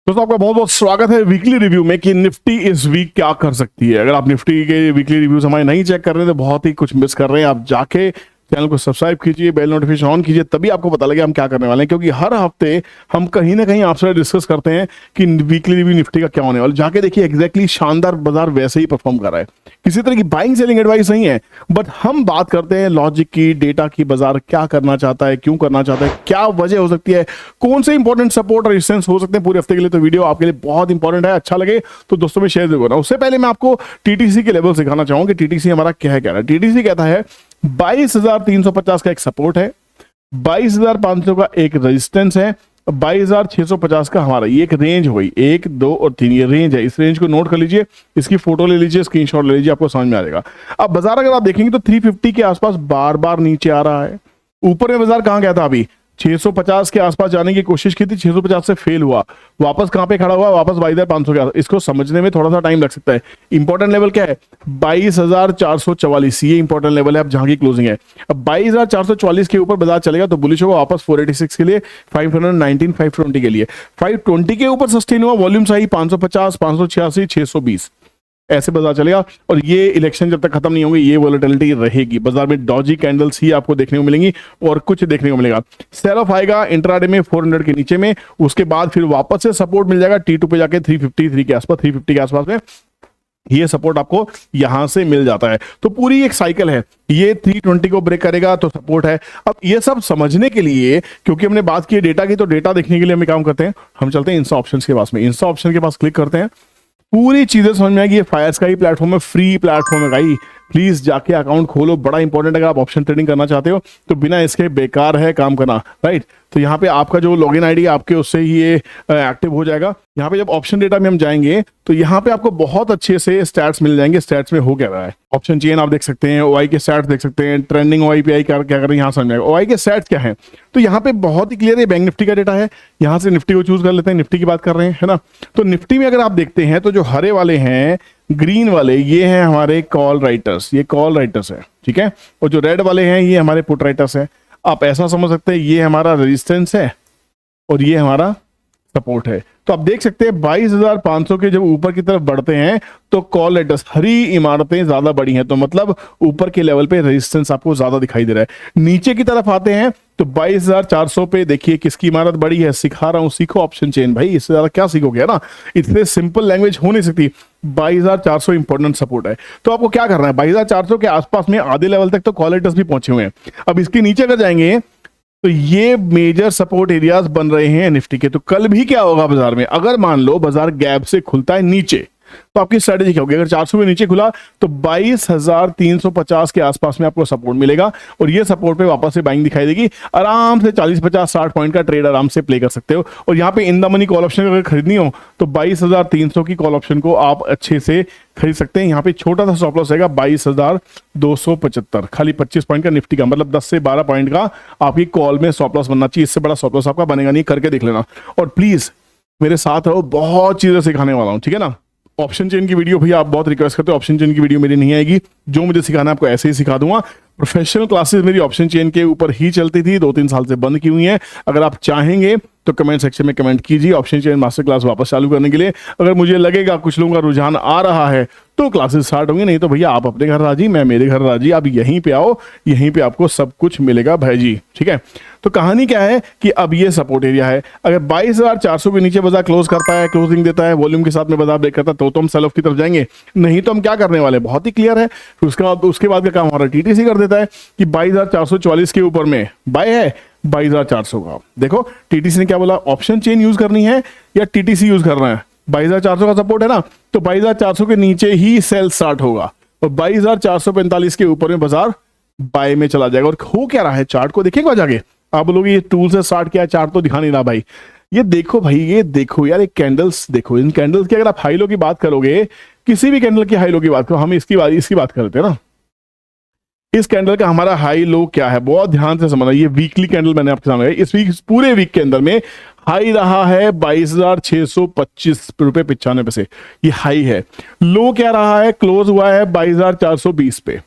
दोस्तों आपका बहुत बहुत स्वागत है वीकली रिव्यू में कि निफ्टी इस वीक क्या कर सकती है। अगर आप निफ्टी के वीकली रिव्यूज हमारे नहीं चेक कर रहे हैं तो बहुत ही कुछ मिस कर रहे हैं। आप जाके चैनल को सब्सक्राइब कीजिए, बेल नोटिफिकेशन ऑन कीजिए, तभी आपको पता लगे हम क्या करने वाले हैं। क्योंकि हर हफ्ते हम कहीं ना कहीं आपसे डिस्कस करते हैं कि वीकली रिव्यू निफ्टी का क्या होने वाला। जाके देखिए एग्जैक्टली शानदार बाजार वैसे ही परफॉर्म कर रहा है। किसी तरह की बाइंग सेलिंग एडवाइस नहीं है, बट हम बात करते हैं लॉजिक की, डेटा की, बाजार क्या करना चाहता है, क्यों करना चाहता है, क्या वजह हो सकती है, कौन से इंपॉर्टेंट सपोर्ट और रेजिस्टेंस हो सकते हैं पूरे हफ्ते के लिए। तो वीडियो आपके लिए बहुत इंपॉर्टेंट है, अच्छा लगे तो दोस्तों में शेयर जरूर करना। उससे पहले मैं आपको टीटीसी के लेवल सिखाना चाहूंगा कि टीटीसी हमारा क्या है। टीटीसी कहता है 22,350 का एक सपोर्ट है, 22,500 का एक रेजिस्टेंस है, 22,650 का हमारा ये एक रेंज हुई, 1 2 और 3 ये रेंज है। इस रेंज को नोट कर लीजिए, इसकी फोटो ले लीजिए, स्क्रीनशॉट ले लीजिए, आपको समझ में आ जाएगा। अब बाजार अगर आप देखेंगे तो 350 के आसपास बार बार नीचे आ रहा है। ऊपर में बाजार कहां गया था? अभी 650 के आसपास जाने की कोशिश की थी, 650 से फेल हुआ, वापस कहां पे खड़ा हुआ? वापस 22,500 के आसपास। इसको समझने में थोड़ा सा टाइम लग सकता है। इंपॉर्टेंट लेवल क्या है? 22,444, ये इंपॉर्टेंट लेवल है अब जहां की क्लोजिंग है। अब 22,444 के ऊपर बाजार चलेगा तो बुलिश होगा वापस 486 के लिए, 519 520 के लिए। 520 के ऊपर सस्टेन हुआ, वॉल्यूम सही 550 586 620, ऐसे बाजार चलेगा। और ये इलेक्शन जब तक खत्म नहीं होंगे ये वोलेटिलिटी रहेगी। बाजार में डॉजी कैंडल्स ही आपको देखने को मिलेंगी और कुछ देखने को मिलेगा। सेल ऑफ आएगा इंट्राडे में 400 के नीचे में, उसके बाद फिर वापस से सपोर्ट मिल जाएगा T2 पे जाके 353 के आसपास, 350 के आसपास में ये सपोर्ट आपको यहां से मिल जाता है। तो पूरी एक साइकिल है, ये 320 को ब्रेक करेगा तो सपोर्ट है। अब ये सब समझने के लिए, क्योंकि हमने बात की डेटा की, तो डेटा देखने के लिए हम काम करते हैं, हम चलते हैं इंस्टा ऑप्शंस के पास में। इंस्टा ऑप्शन के पास क्लिक करते हैं, पूरी चीजें समझ में आएगी। ये फायर्स का ही प्लेटफॉर्म है, फ्री प्लेटफॉर्म है भाई। प्लीज जाके अकाउंट खोलो, बड़ा इंपॉर्टेंट है। अगर आप ऑप्शन ट्रेडिंग करना चाहते हो तो बिना इसके बेकार है काम करना, राइट। तो यहाँ पे आपका जो लॉगिन आईडी आपके उससे ही ये एक्टिव हो जाएगा। यहाँ पे जब ऑप्शन डेटा में हम जाएंगे तो यहाँ पे आपको बहुत अच्छे से स्टैट्स मिल जाएंगे। स्टैट्स में हो क्या रहा है, ऑप्शन चेन आप देख सकते हैं, ओआई के स्टैट्स देख सकते हैं, ट्रेंडिंग ओआई पीआई क्या कर रहे हैं यहाँ समझ आएगा। ओआई के स्टैट्स क्या है तो यहाँ पे बहुत ही क्लियर है, बैंक निफ्टी का डेटा है। यहाँ से निफ्टी को चूज कर लेते हैं, निफ्टी की बात कर रहे हैं, है ना। तो निफ्टी में अगर आप देखते हैं तो जो हरे वाले हैं, ग्रीन वाले, ये हैं हमारे कॉल राइटर्स, ये कॉल राइटर्स है, ठीक है। और जो रेड वाले हैं ये हमारे पुट राइटर्स है। आप ऐसा समझ सकते हैं ये हमारा रेजिस्टेंस है और ये हमारा सपोर्ट है। तो आप देख सकते हैं 22,500 के जब ऊपर की तरफ बढ़ते हैं तो कॉल राइटर्स, हरी इमारतें ज्यादा बड़ी हैं, तो मतलब ऊपर के लेवल पे रेजिस्टेंस आपको ज्यादा दिखाई दे रहा है। नीचे की तरफ आते हैं तो 22,400 पे देखिए किसकी इमारत बड़ी है। सिखा रहा हूं, सीखो ऑप्शन चेन भाई, इससे ज्यादा क्या सीखोगे, है ना। इतने सिंपल लैंग्वेज हो नहीं सकती। 22,400 इंपॉर्टेंट सपोर्ट है। तो आपको क्या करना है, 22,400 के आसपास में आधे लेवल तक तो कॉल राइटर्स भी पहुंचे हुए हैं। अब इसके नीचे अगर जाएंगे तो ये मेजर सपोर्ट एरियाज बन रहे हैं निफ्टी के। तो कल भी क्या होगा बाजार में, अगर मान लो बाजार गैप से खुलता है नीचे तो आपकी स्ट्रेटेजी क्या होगी? अगर 400 के नीचे खुला तो 22,350 के आसपास में आपको सपोर्ट मिलेगा और ये सपोर्ट पे वापस से बाइंग दिखाई देगी। आराम से 40 50 60 पॉइंट का ट्रेड आराम से प्ले कर सकते हो। और यहाँ पे in the money call option अगर खरीदनी हो तो 22,300 की कॉल ऑप्शन को आप अच्छे से खरीद सकते हैं। यहाँ पे छोटा सा स्टॉप लॉस रहेगा 22,275, खाली 25 पॉइंट का निफ्टी का, मतलब 10 से 12 पॉइंट का आपकी कॉल में स्टॉप लॉस बनना चाहिए। इससे बड़ा स्टॉप लॉस आपका बनेगा नहीं, करके देख लेना। और प्लीज मेरे साथ रहो, बहुत चीजें सिखाने वाला हूँ, ठीक है ना। ऑप्शन चेन की वीडियो भैया आप बहुत रिक्वेस्ट करते हो, ऑप्शन चेन की वीडियो मेरी नहीं आएगी। जो मुझे सिखाना है आपको ऐसे ही सिखा दूंगा। प्रोफेशनल क्लासेस मेरी ऑप्शन चेन के ऊपर ही चलती थी, 2-3 साल से बंद की हुई है। अगर आप चाहेंगे तो कमेंट सेक्शन में कमेंट कीजिए ऑप्शन चेन मास्टर क्लास वापस चालू करने के लिए। अगर मुझे लगेगा कुछ लोगों का रुझान आ रहा है तो क्लासेस स्टार्ट होंगे, नहीं तो भैया आप अपने घर राजी, मैं मेरे घर राजी। आप यहीं पे आओ, यहीं पे आपको सब कुछ मिलेगा भाई जी, ठीक है। तो कहानी क्या है कि अब ये सपोर्ट एरिया है। अगर 22,400 के नीचे बाजार क्लोज करता है, क्लोजिंग देता है, वॉल्यूम के साथ में बाजार ब्रेक करता है तो हम सेल ऑफ की तरफ जाएंगे, नहीं तो हम क्या करने वाले, बहुत ही क्लियर है। उसके बाद का काम हमारा टीटीसी कर देता है कि 22,444 के ऊपर में बाय है 22,400 का। देखो टीटीसी ने क्या बोला, ऑप्शन चेन यूज करनी है या टीटीसी यूज करना है। 22,400 का सपोर्ट है ना, तो 22,400 के नीचे ही सेल स्टार्ट होगा और 22,445 के ऊपर में बाजार बाय में चला जाएगा। और हो क्या रहा है, चार्ट को देखिएगा जाके। आप लोग ये टूल से स्टार्ट किया, चार्ट तो दिखा नहीं रहा भाई। ये देखो भाई, ये देखो यार, एक कैंडल्स देखो। इन कैंडल्स की अगर आप हाई लो की बात करोगे, किसी भी कैंडल की हाई लो की बात करो, हम इसकी बात करते हैं ना। इस कैंडल का हमारा हाई लो क्या है, बहुत ध्यान से समझना। ये वीकली कैंडल मैंने आपके सामने, इस वीक पूरे वीक के अंदर में हाई रहा है 22,625 रुपए 95 पैसे, ये हाई है। लो क्या रहा है, क्लोज हुआ है 22,420 पे।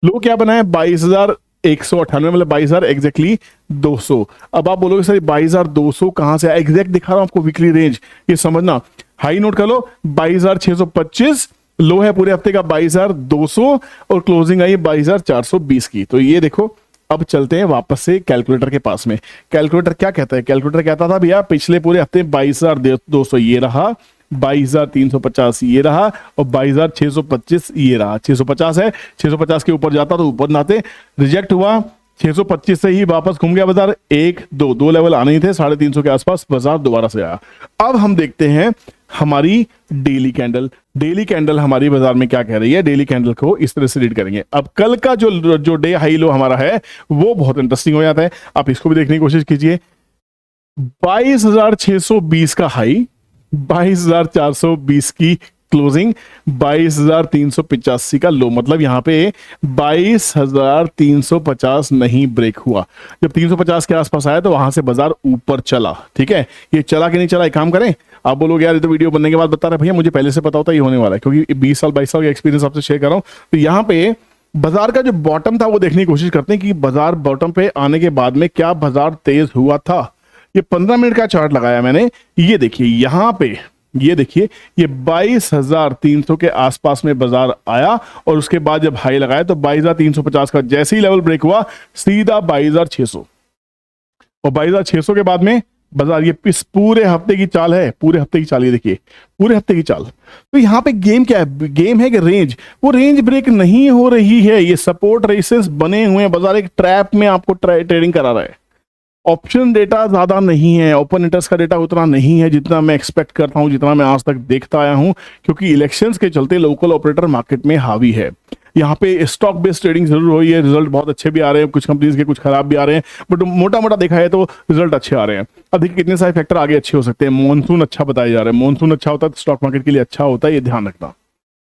लो क्या बना है 22,000 198 मतलब 22,000 एग्जैक्टली 200। अब आप बोलोगे सर 22,200 कहां से आया? एग्जैक्ट दिखा रहा हूं आपको वीकली रेंज, ये समझना। हाई नोट कर लो 22,625, लो है पूरे हफ्ते का 22,200 और क्लोजिंग आई 22,420 की। तो ये देखो, अब चलते हैं वापस से कैलकुलेटर के पास में। कैलकुलेटर क्या कहता है? कैलकुलेटर कहता था भैया पिछले पूरे हफ्ते 22,200 ये रहा, 22,350 ये रहा और 22,625 ये रहा। 650 है, 650 के ऊपर जाता तो ऊपर नाते, रिजेक्ट हुआ 625 से ही वापस घूम गया बाजार। 1 2 लेवल आने ही थे, 350 के आसपास बाजार दोबारा से आया। अब हम देखते हैं हमारी डेली कैंडल। डेली कैंडल हमारी बाजार में क्या कह रही है? डेली कैंडल को इस तरह से रीड करेंगे। अब कल का जो डे हाई लो हमारा है वो बहुत इंटरेस्टिंग हो जाता है, आप इसको भी देखने की कोशिश कीजिए। 22,620 का हाई, 22,420 की क्लोजिंग, 22,385 का लो। मतलब यहां पे 22,350 नहीं ब्रेक हुआ। जब 350 के आसपास आया तो वहां से बाजार ऊपर चला। ठीक है, ये चला कि नहीं चला, एक काम करें, आप बोलोगे यार ये तो वीडियो बनने के बाद बता रहे भैया, मुझे पहले से पता होता ये होने वाला है, क्योंकि 20 साल 22 साल का एक्सपीरियंस आपसे शेयर कर रहा हूं। तो यहां पे बाजार का जो बॉटम था वो देखने की कोशिश करते हैं कि बाजार बॉटम पे आने के बाद में क्या बाजार तेज हुआ था। ये 15 मिनट का चार्ट लगाया मैंने, ये देखिए यहां पे, ये देखिए ये 22,300 के आसपास में बाजार आया और उसके बाद जब हाई लगाया तो 22,350 का जैसे ही लेवल ब्रेक हुआ सीधा 22,600 और 22,600 के बाद में बाजार, ये इस पूरे हफ्ते की चाल है, पूरे हफ्ते की चाल, ये देखिए पूरे हफ्ते की चाल। तो यहां पे गेम क्या है? गेम है कि रेंज, वो रेंज ब्रेक नहीं हो रही है, ये सपोर्ट रेसिस बने हुए हैं, बाजार एक ट्रैप में आपको ट्रेडिंग करा रहा है। ऑप्शन डेटा ज्यादा नहीं है, ओपन इंटरेस्ट का डेटा उतना नहीं है जितना मैं एक्सपेक्ट करता हूं, जितना मैं आज तक देखता आया हूं, क्योंकि इलेक्शंस के चलते लोकल ऑपरेटर मार्केट में हावी है। यहाँ पे स्टॉक बेस्ड ट्रेडिंग जरूर हुई है, रिजल्ट बहुत अच्छे भी आ रहे हैं, कुछ कंपनीज के कुछ खराब भी आ रहे हैं, बट मोटा मोटा देखा है तो रिजल्ट अच्छे आ रहे हैं। अब देखिए कितने सारे फैक्टर आगे अच्छे हो सकते हैं। मॉनसून अच्छा बताया जा रहा है, मॉनसून अच्छा होता है तो स्टॉक मार्केट के लिए अच्छा होता है, ये ध्यान रखना।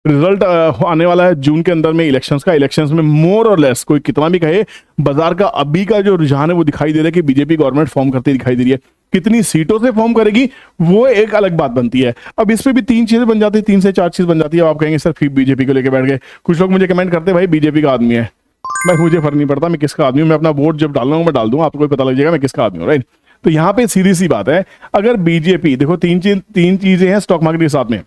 रिजल्ट आने वाला है जून के अंदर में इलेक्शंस का। इलेक्शंस में मोर और लेस कोई कितना भी कहे, बाजार का अभी का जो रुझान है वो दिखाई दे रहा है कि बीजेपी गवर्नमेंट फॉर्म करती दिखाई दे रही है। कितनी सीटों से फॉर्म करेगी वो एक अलग बात बनती है। अब इसमें भी 3 चीजें बन जाती है, 3 से 4 चीज बन जाती है। आप कहेंगे सर फिर बीजेपी को लेकर बैठ गए। कुछ लोग मुझे कमेंट करते हैं भाई बीजेपी का आदमी है। मैं, मुझे फर्क नहीं पड़ता मैं किसका आदमी हूं, मैं अपना वोट जब डालना मैं डाल दूंगा, आपको भी पता लग जाएगा मैं किसका आदमी हूं, राइट। तो यहाँ पे सीधी सी बात है, अगर बीजेपी, देखो तीन चीजें हैं स्टॉक मार्केट के साथ में,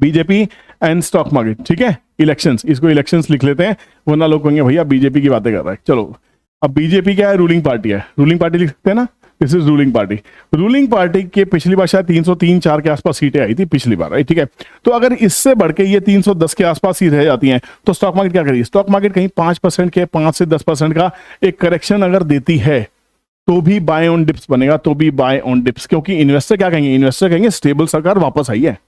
बीजेपी एंड स्टॉक मार्केट, ठीक है। इलेक्शंस, इसको इलेक्शंस लिख लेते हैं वरना लोग कहेंगे भैया बीजेपी की बातें कर रहा है। चलो, अब बीजेपी क्या है? रूलिंग पार्टी है, रूलिंग पार्टी लिख सकते हैं ना, this is ruling party. Ruling party के पिछली बार शायद 303-4 के आसपास सीटें आई थी पिछली बार, ठीक है। तो अगर इससे बढ़ के ये 310 के आसपास ही रह जाती हैं तो स्टॉक मार्केट क्या करेगी? स्टॉक मार्केट कहीं 5% के, 5 से 10% का एक करेक्शन अगर देती है तो भी बाय ऑन डिप्स बनेगा, तो भी बाय ऑन डिप्स, क्योंकि इन्वेस्टर क्या कहेंगे? इन्वेस्टर कहेंगे स्टेबल सरकार वापस आई है।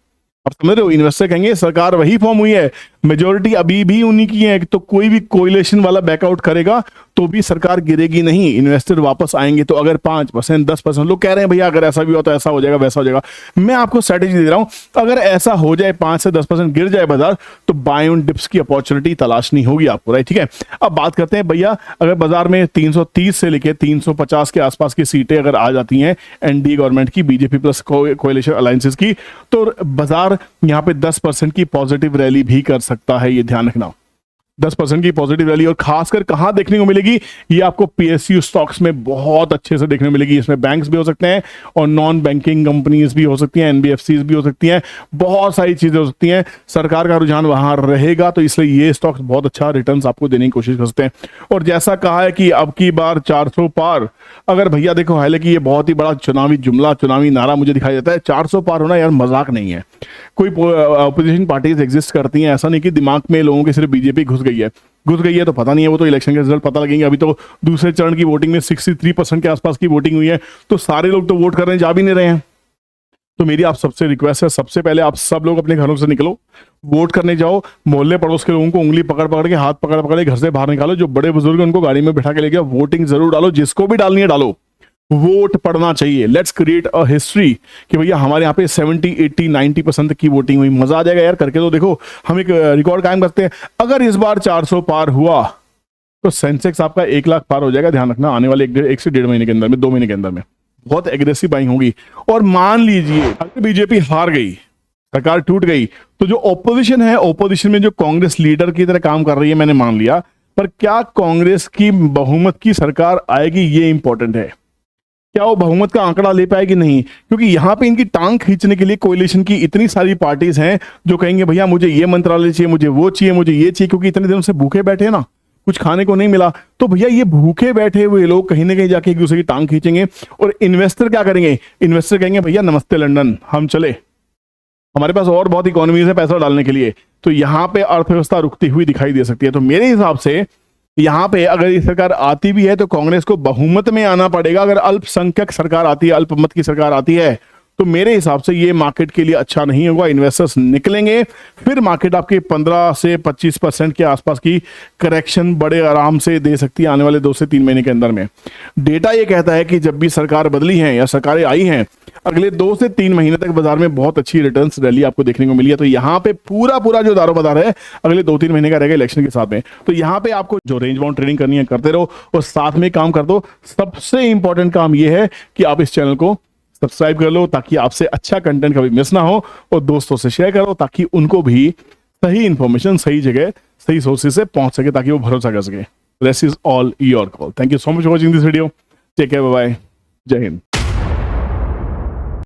आप समझ रहे हो? इन्वेस्टर कहेंगे सरकार वही फॉर्म हुई है, मेजोरिटी अभी भी उन्हीं की है, तो कोई भी कोइलेशन वाला बैकआउट करेगा तो भी सरकार गिरेगी नहीं, इन्वेस्टर वापस आएंगे। तो अगर 5% 10% लोग कह रहे हैं भैया अगर ऐसा भी हो तो ऐसा हो जाएगा वैसा हो जाएगा, मैं आपको स्ट्रेटेजी दे रहा हूं, अगर ऐसा हो जाए 5 से 10% गिर जाए बाजार तो बाय ऑन डिप्स की अपॉर्चुनिटी तलाशनी होगी आपको, राइट। ठीक है, अब बात करते हैं भैया अगर बाजार में 330 से लेकर 350 के आसपास की सीटें अगर आ जाती हैं एनडीए गवर्नमेंट की, बीजेपी प्लस कोएलिशन अलायंसेस की, तो बाजार यहां पे 10% की पॉजिटिव रैली भी कर सकता है, ये ध्यान रखना। 10% की पॉजिटिव रैली, और खासकर कहां देखने को मिलेगी? ये आपको पीएसयू स्टॉक्स में बहुत अच्छे से देखने को मिलेगी। इसमें बैंक्स भी हो सकते हैं और नॉन बैंकिंग कंपनीज भी हो सकती हैं, एनबीएफसीज भी हो सकती हैं, बहुत सारी चीजें हो सकती हैं। सरकार का रुझान वहां रहेगा तो इसलिए ये स्टॉक्स बहुत अच्छा रिटर्न्स आपको देने की कोशिश कर सकते हैं। और जैसा कहा है कि अब की बार 400 पार, अगर भैया देखो, हालांकि ये बहुत ही बड़ा चुनावी जुमला, चुनावी नारा मुझे दिखाई देता है, 400 पार होना यार मजाक नहीं है। कोई अपोजिशन पार्टीज एग्जिस्ट करती हैं, ऐसा नहीं कि दिमाग में लोगों के सिर्फ बीजेपी घुस गई है तो पता नहीं है, वो तो इलेक्शन के रिजल्ट पता लगेंगे। अभी तो दूसरे चरण की वोटिंग में 63% के आसपास की वोटिंग हुई है, तो सारे लोग तो वोट करने जा भी नहीं रहे हैं। तो मेरी आप सबसे रिक्वेस्ट है, सबसे पहले आप सब लोग अपने घरों से निकलो, वोट करने जाओ, मोहल्ले पड़ोस के लोगों को उंगली पकड़ पकड़ के, हाथ पकड़ पकड़ के घर से बाहर निकालो, जो बड़े बुजुर्ग हैं उनको गाड़ी में बिठा के ले गया, वोटिंग जरूर डालो, जिसको भी डालनी है डालो, वोट पड़ना चाहिए। लेट्स क्रिएट अ हिस्ट्री कि भैया हमारे यहाँ पे 70, 80, 90% तक की वोटिंग हुई, मजा आ जाएगा यार करके। तो देखो हम एक रिकॉर्ड कायम करते हैं, अगर इस बार 400 पार हुआ तो सेंसेक्स आपका 1 लाख पार हो जाएगा। ध्यान रखना, आने वाले 1 से 1.5 महीने के अंदर में, 2 महीने के अंदर में बहुत एग्रेसिव बाइंग होगी। और मान लीजिए अगर बीजेपी हार गई, सरकार टूट गई, तो जो ऑपोजिशन है, ऑपोजिशन में जो कांग्रेस लीडर की तरह काम कर रही है, मैंने मान लिया पर क्या कांग्रेस की बहुमत की सरकार आएगी, ये इंपॉर्टेंट है। क्या वो बहुमत का आंकड़ा ले पाएगी? नहीं, क्योंकि यहां पे इनकी टांग खींचने के लिए कोalition की इतनी सारी पार्टीज हैं जो कहेंगे भैया मुझे ये मंत्रालय चाहिए, मुझे वो चाहिए, मुझे ये चाहिए, क्योंकि इतने दिनों से भूखे बैठे हैं ना, कुछ खाने को नहीं मिला। तो भैया ये भूखे बैठे हुए लोग कहीं ना कहीं जाके एक दूसरे की टांग खींचेंगे। और इन्वेस्टर क्या करेंगे? इन्वेस्टर कहेंगे भैया नमस्ते लंदन, हम चले, हमारे पास और बहुत इकोनॉमीज है पैसा डालने के लिए। तो यहाँ पे अर्थव्यवस्था रुकती हुई दिखाई दे सकती है। तो मेरे हिसाब से यहाँ पे अगर ये सरकार आती भी है तो कांग्रेस को बहुमत में आना पड़ेगा। अगर अल्पसंख्यक सरकार आती है, अल्पमत की सरकार आती है, तो मेरे हिसाब से ये मार्केट के लिए अच्छा नहीं होगा। इन्वेस्टर्स निकलेंगे, फिर मार्केट आपके 15 से 25% के आसपास की करेक्शन बड़े आराम से दे सकती है आने वाले 2 से 3 महीने के अंदर में। डेटा ये कहता है कि जब भी सरकार बदली है या सरकारें आई हैं, अगले 2 से 3 महीने तक बाजार में बहुत अच्छी रिटर्न्स रैली आपको देखने को मिली है। तो यहाँ पे पूरा जो दारो बाजार है अगले 2-3 महीने का रहेगा इलेक्शन के साथ में। तो यहाँ पे आपको जो रेंज बाउंड ट्रेडिंग करनी है करते रहो और साथ में काम कर दो। सबसे इंपॉर्टेंट काम ये है कि आप इस चैनल को सब्सक्राइब कर लो ताकि आपसे अच्छा कंटेंट कभी मिस ना हो, और दोस्तों से शेयर करो ताकि उनको भी सही इंफॉर्मेशन सही जगह सही सोर्सेज से पहुंच सके, ताकि वो भरोसा कर सके। This is all your call. Thank you so much for watching this video. Take care, bye bye, जय हिंद।